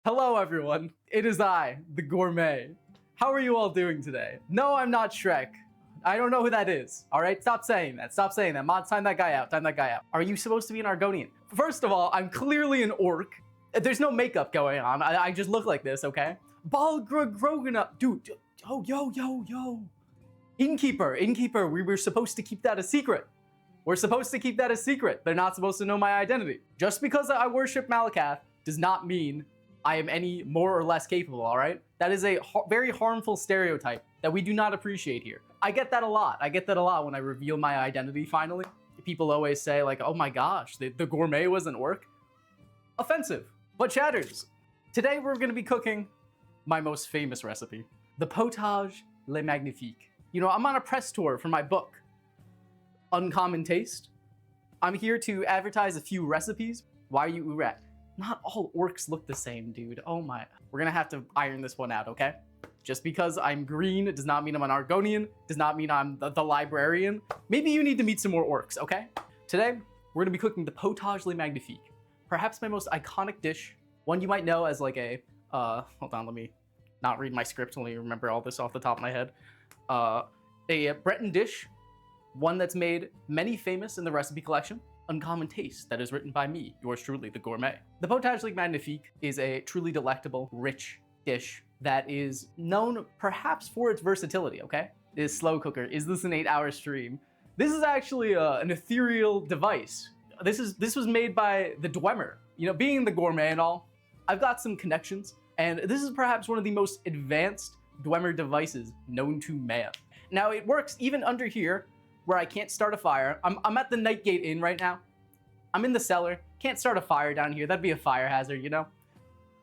Hello everyone, it is I, the Gourmet. How are you all doing today? No, I'm not Shrek. I don't know who that is, alright? Stop saying that, stop saying that. Mod, time that guy out, time that guy out. Are you supposed to be an Argonian? First of all, I'm clearly an orc. There's no makeup going on, I just look like this, okay? Balgrogana, dude, oh, yo. Innkeeper, we were supposed to keep that a secret. We're supposed to keep that a secret. They're not supposed to know my identity. Just because I worship Malakath does not mean I am any more or less capable, all right? That is a very harmful stereotype that we do not appreciate here. I get that a lot. I get that a lot when I reveal my identity finally. People always say like, oh my gosh, the Gourmet was an orc. Offensive. But chatters, today we're gonna be cooking my most famous recipe, the Potage le Magnifique. You know, I'm on a press tour for my book, Uncommon Taste. I'm here to advertise a few recipes. Why are you urat? Not all orcs look the same, dude. Oh my. We're gonna have to iron this one out, okay? Just because I'm green does not mean I'm an Argonian, does not mean I'm the librarian. Maybe you need to meet some more orcs, okay? Today, we're gonna be cooking the Potage le Magnifique. Perhaps my most iconic dish, one you might know as like a, hold on, let me not read my script, let me remember all this off the top of my head. A Breton dish, one that's made many famous in the recipe collection, Uncommon Taste, that is written by me, yours truly, the Gourmet. The Potage le Magnifique is a truly delectable, rich dish that is known perhaps for its versatility, okay? This slow cooker, is this an 8-hour stream? This is actually an ethereal device. This was made by the Dwemer. You know, being the Gourmet and all, I've got some connections, and this is perhaps one of the most advanced Dwemer devices known to man. Now, it works even under here, where I can't start a fire. I'm at the Nightgate Inn right now. I'm in the cellar. Can't start a fire down here. That'd be a fire hazard, you know?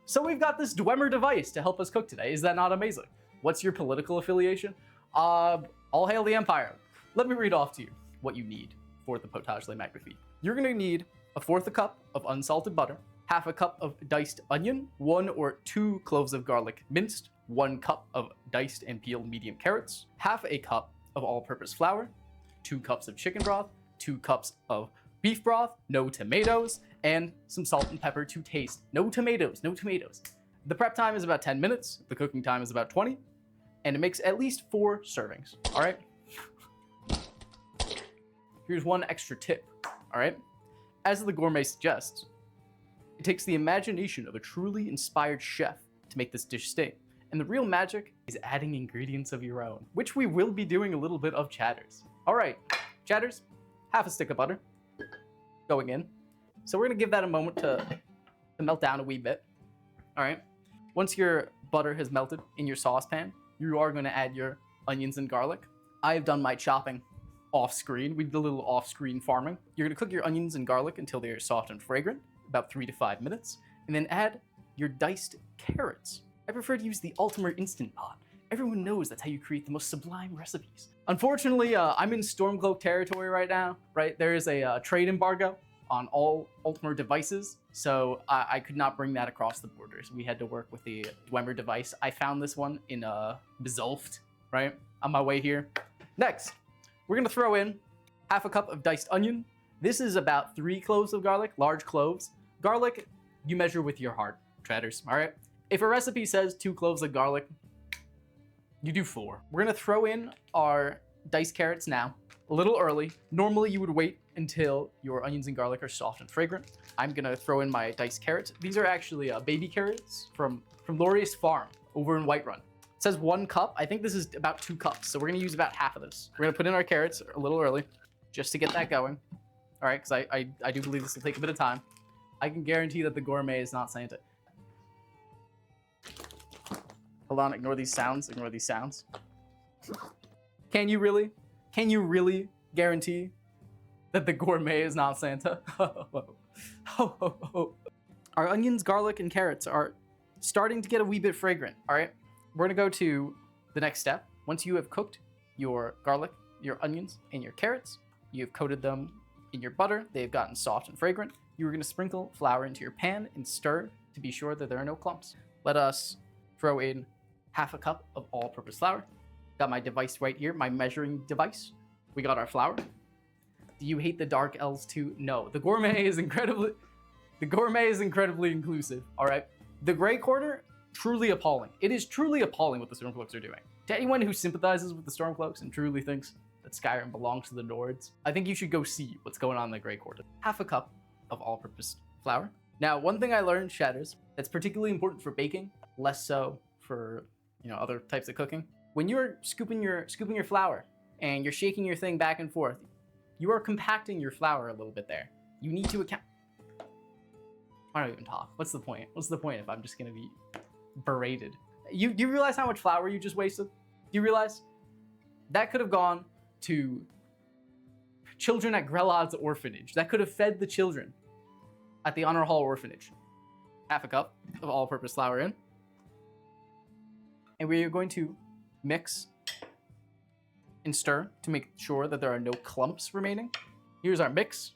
So we've got this Dwemer device to help us cook today. Is that not amazing? What's your political affiliation? All hail the Empire. Let me read off to you what you need for the Potage le Magnifique. You're gonna need 1/4 cup of unsalted butter, 1/2 cup of diced onion, 1 or 2 cloves of garlic minced, 1 cup of diced and peeled medium carrots, 1/2 cup of all-purpose flour, 2 cups of chicken broth, 2 cups of beef broth, no tomatoes, and some salt and pepper to taste. No tomatoes, no tomatoes. The prep time is about 10 minutes, the cooking time is about 20, and it makes at least 4 servings, all right? Here's one extra tip, all right? As the Gourmet suggests, it takes the imagination of a truly inspired chef to make this dish sting. And the real magic is adding ingredients of your own, which we will be doing a little bit of, chatters. All right, chatters, 1/2 stick of butter going in. So we're gonna give that a moment to melt down a wee bit. All right, once your butter has melted in your saucepan, you are gonna add your onions and garlic. I have done my chopping off screen. We did a little off screen farming. You're gonna cook your onions and garlic until they're soft and fragrant, about 3 to 5 minutes, and then add your diced carrots. I prefer to use the Ultimate Instant Pot. Everyone knows that's how you create the most sublime recipes. Unfortunately, I'm in Stormcloak territory right now, right? There is a trade embargo on all Ultimate devices, so I could not bring that across the borders. We had to work with the Dwemer device. I found this one in Bezulft, right? On my way here. Next, we're gonna throw in 1/2 cup of diced onion. This is about 3 cloves of garlic, large cloves. Garlic, you measure with your heart, chatters, all right? If a recipe says 2 cloves of garlic, you do 4. We're gonna throw in our diced carrots now, a little early. Normally you would wait until your onions and garlic are soft and fragrant. I'm gonna throw in my diced carrots. These are actually baby carrots from Laureus Farm over in Whiterun. It says 1 cup. I think this is about 2 cups, so we're gonna use about 1/2 of this. We're gonna put in our carrots a little early, just to get that going. All right, because I do believe this will take a bit of time. I can guarantee that the Gourmet is not Santa. Hold on, ignore these sounds, ignore these sounds. Can you really guarantee that the Gourmet is not Santa? Our onions, garlic, and carrots are starting to get a wee bit fragrant, all right? We're gonna go to the next step. Once you have cooked your garlic, your onions, and your carrots, you've coated them in your butter, they've gotten soft and fragrant, you're gonna sprinkle flour into your pan and stir to be sure that there are no clumps. Let us throw in 1/2 cup of all-purpose flour. Got my device right here, my measuring device. We got our flour. Do you hate the dark elves too? No, the Gourmet is incredibly inclusive, all right? The gray quarter, truly appalling. It is truly appalling what the Stormcloaks are doing. To anyone who sympathizes with the Stormcloaks and truly thinks that Skyrim belongs to the Nords, I think you should go see what's going on in the gray quarter. Half a cup of all-purpose flour. Now, one thing I learned, Shatters, that's particularly important for baking, less so for, other types of cooking. When you're scooping your flour and you're shaking your thing back and forth, you are compacting your flour a little bit there. You need to account. I don't even talk. What's the point? What's the point if I'm just gonna be berated? You realize how much flour you just wasted? Do you realize? That could have gone to children at Grelad's orphanage. That could have fed the children at the Honor Hall orphanage. Half a cup of all-purpose flour in. And we are going to mix and stir to make sure that there are no clumps remaining. Here's our mix.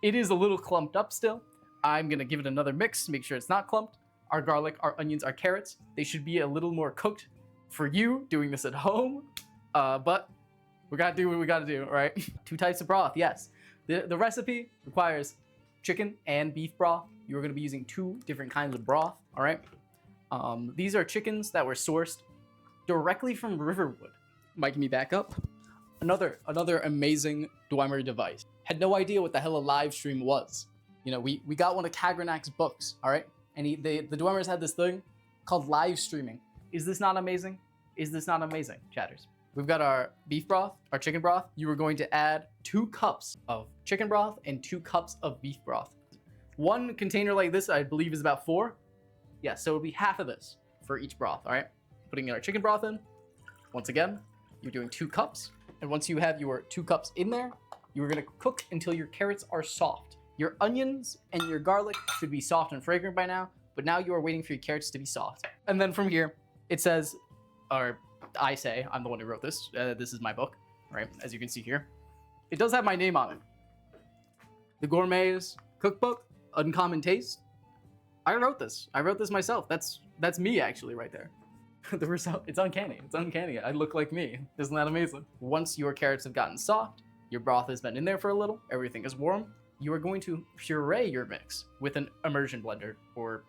It is a little clumped up still. I'm gonna give it another mix to make sure it's not clumped. Our garlic, our onions, our carrots, they should be a little more cooked for you doing this at home. But we gotta do what we gotta do, right? 2 types of broth, yes. The recipe requires chicken and beef broth. You're gonna be using 2 different kinds of broth, all right? These are chickens that were sourced directly from Riverwood. Mic me back up. Another amazing Dwemer device. Had no idea what the hell a live stream was. We got one of Kagranak's books, all right? And the Dwemers had this thing called live streaming. Is this not amazing? Is this not amazing, Chatters? We've got our beef broth, our chicken broth. You are going to add 2 cups of chicken broth and 2 cups of beef broth. One container like this, I believe, is about 4. Yeah, so it'll be half of this for each broth, all right? Putting our chicken broth in. Once again, you're doing 2 cups. And once you have your 2 cups in there, you're gonna cook until your carrots are soft. Your onions and your garlic should be soft and fragrant by now, but now you are waiting for your carrots to be soft. And then from here, it says, or I say, I'm the one who wrote this. This is my book, right? As you can see here. It does have my name on it. The Gourmet's Cookbook, Uncommon Taste. I wrote this. I wrote this myself. That's me actually right there. The result, it's uncanny. It's uncanny. I look like me. Isn't that amazing? Once your carrots have gotten soft, your broth has been in there for a little, everything is warm, you are going to puree your mix with an immersion blender or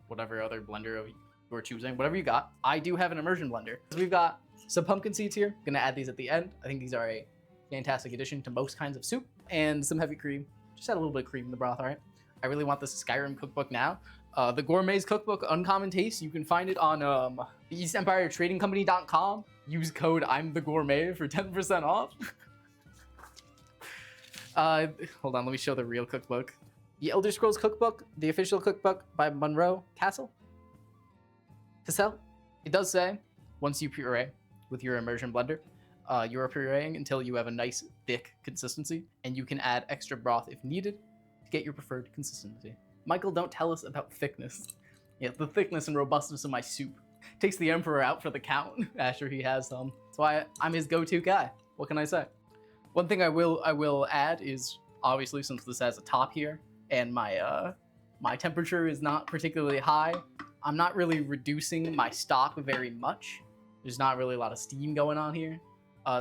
whatever other blender you're choosing, whatever you got. I do have an immersion blender. We've got some pumpkin seeds here. Gonna add these at the end. I think these are a fantastic addition to most kinds of soup. And some heavy cream. Just add a little bit of cream in the broth, all right? I really want this Skyrim cookbook now. The Gourmet's Cookbook, Uncommon Taste, you can find it on the EastEmpireTradingCompany.com. Use code I'mTheGourmet for 10% off. Hold on, let me show the real cookbook. The Elder Scrolls Cookbook, the official cookbook by Monroe Cassell. It does say, once you puree with your immersion blender, you are pureeing until you have a nice thick consistency, and you can add extra broth if needed to get your preferred consistency. Michael, don't tell us about thickness. Yeah, the thickness and robustness of my soup. Takes the Emperor out for the count after he has some. That's why I'm his go-to guy. What can I say? One thing I will add is, obviously, since this has a top here, and my temperature is not particularly high, I'm not really reducing my stock very much. There's not really a lot of steam going on here.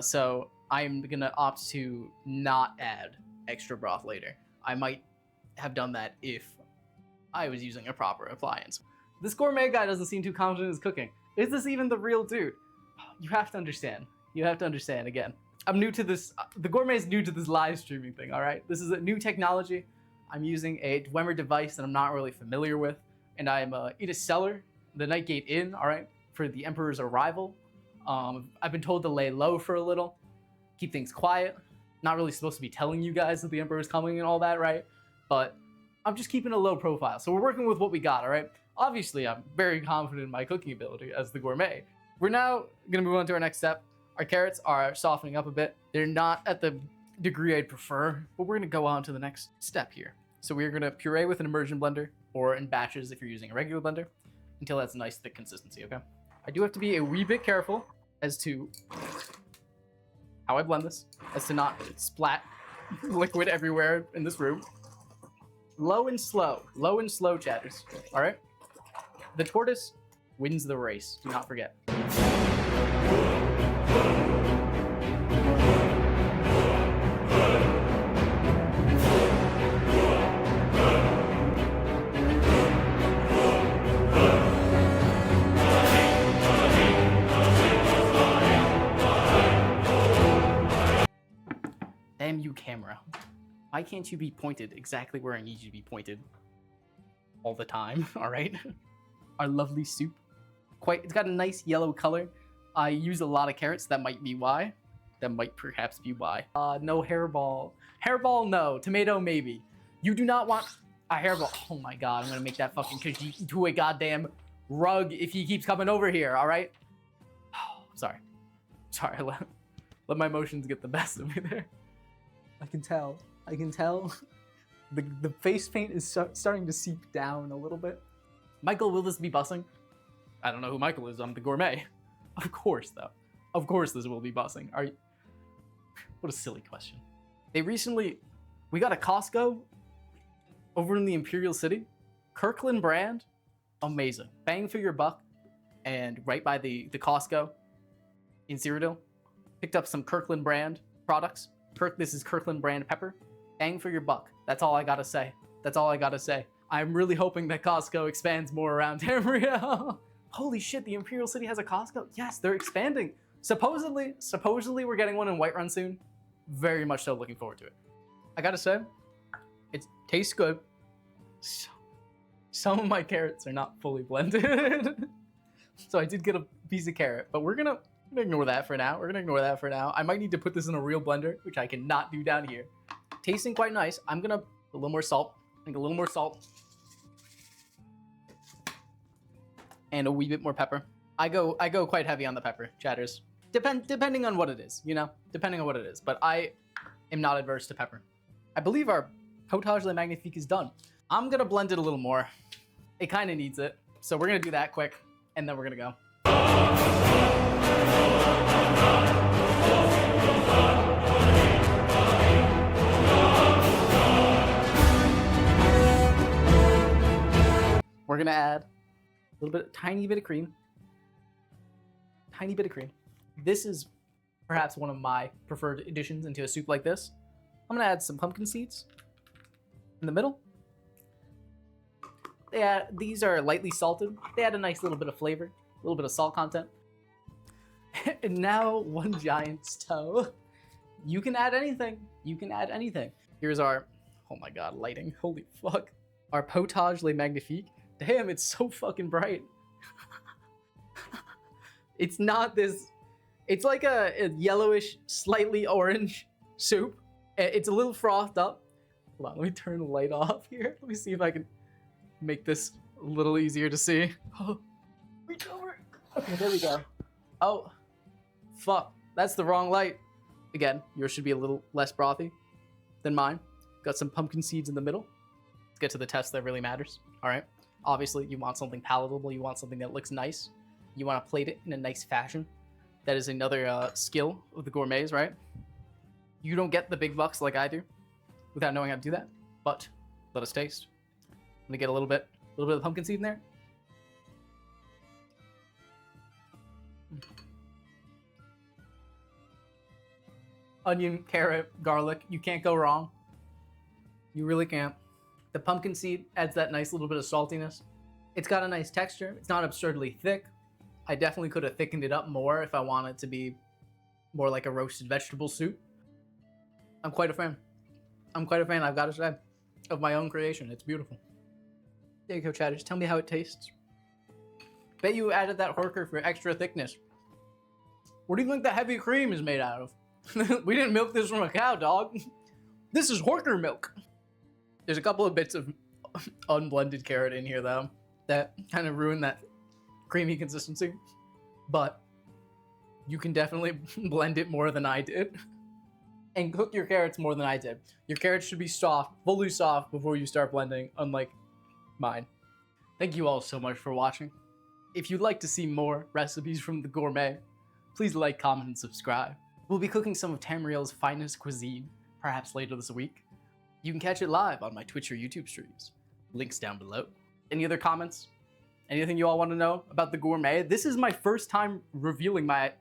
So I'm gonna opt to not add extra broth later. I might have done that if I was using a proper appliance. This gourmet guy doesn't seem too confident in his cooking. Is this even the real dude? You have to understand. You have to understand again. I'm new to this. The Gourmet is new to this live streaming thing, all right? This is a new technology. I'm using a Dwemer device that I'm not really familiar with. And I'm in a cellar, the Nightgate Inn, all right, for the Emperor's arrival. I've been told to lay low for a little, keep things quiet. Not really supposed to be telling you guys that the Emperor's coming and all that, right? But I'm just keeping a low profile. So we're working with what we got, all right? Obviously, I'm very confident in my cooking ability as the Gourmet. We're now gonna move on to our next step. Our carrots are softening up a bit. They're not at the degree I'd prefer, but we're gonna go on to the next step here. So we're gonna puree with an immersion blender, or in batches if you're using a regular blender, until that's a nice thick consistency, okay? I do have to be a wee bit careful as to how I blend this, as to not splat liquid everywhere in this room. Low and slow, chatters, all right? The tortoise wins the race, do not forget. Damn you, camera. Why can't you be pointed exactly where I need you to be pointed all the time, all right? Our lovely soup. It's got a nice yellow color. I use a lot of carrots. That might be why. That might perhaps be why. No hairball. Hairball, no. Tomato, maybe. You do not want a hairball. Oh my god, I'm gonna make that fucking Khajiit into a goddamn rug if he keeps coming over here, all right? Oh, sorry. Sorry, let my emotions get the best of me there. I can tell. The face paint is starting to seep down a little bit. Michael, will this be bussing? I don't know who Michael is. I'm the gourmet. Of course, though. Of course this will be bussing. Are you... What a silly question. We got a Costco over in the Imperial City. Kirkland brand. Amazing. Bang for your buck. And right by the Costco in Cyrodiil. Picked up some Kirkland brand products. This is Kirkland brand pepper. Bang for your buck. That's all I gotta say. That's all I gotta say. I'm really hoping that Costco expands more around Tamriel. Holy shit, the Imperial City has a Costco? Yes, they're expanding. Supposedly we're getting one in Whiterun soon. Very much so looking forward to it. I gotta say, it tastes good. Some of my carrots are not fully blended. So I did get a piece of carrot, but we're gonna ignore that for now. I might need to put this in a real blender, which I cannot do down here. Tasting quite nice. I'm gonna put a little more salt. And a wee bit more pepper. I go quite heavy on the pepper, chatters. Depending on what it is, you know? Depending on what it is. But I am not adverse to pepper. I believe our Potage le Magnifique is done. I'm gonna blend it a little more. It kind of needs it. So we're gonna do that quick, and then we're gonna go. We're gonna add a little bit, tiny bit of cream. Tiny bit of cream. This is perhaps one of my preferred additions into a soup like this. I'm gonna add some pumpkin seeds in the middle. These are lightly salted. They add a nice little bit of flavor, a little bit of salt content. And now one giant's toe. You can add anything. Here's our, oh my god, lighting. Holy fuck. Our Potage le Magnifique. Damn, it's so fucking bright. It's not this, it's like a yellowish, slightly orange soup. It's a little frothed up. Hold on, let me turn the light off here. Let me see if I can make this a little easier to see. Oh, reach over. Okay, there we go. Oh, fuck, that's the wrong light. Again, yours should be a little less brothy than mine. Got some pumpkin seeds in the middle. Let's get to the test that really matters, all right? Obviously, you want something palatable. You want something that looks nice. You want to plate it in a nice fashion. That is another skill of the gourmets, right? You don't get the big bucks like I do without knowing how to do that. But let us taste. I'm gonna get a little bit of pumpkin seed in there. Onion, carrot, garlic. You can't go wrong. You really can't. The pumpkin seed adds that nice little bit of saltiness. It's got a nice texture. It's not absurdly thick. I definitely could have thickened it up more if I wanted to be more like a roasted vegetable soup. I'm quite a fan. I've got to say, of my own creation. It's beautiful. There you go, Chad. Just tell me how it tastes. Bet you added that horker for extra thickness. What do you think the heavy cream is made out of? We didn't milk this from a cow, dog. This is horker milk. There's a couple of bits of unblended carrot in here, though, that kind of ruin that creamy consistency. But you can definitely blend it more than I did. And cook your carrots more than I did. Your carrots should be soft, fully soft, before you start blending, unlike mine. Thank you all so much for watching. If you'd like to see more recipes from the Gourmet, please like, comment, and subscribe. We'll be cooking some of Tamriel's finest cuisine, perhaps later this week. You can catch it live on my Twitch or YouTube streams. Links down below. Any other comments? Anything you all want to know about the Gourmet? This is my first time revealing my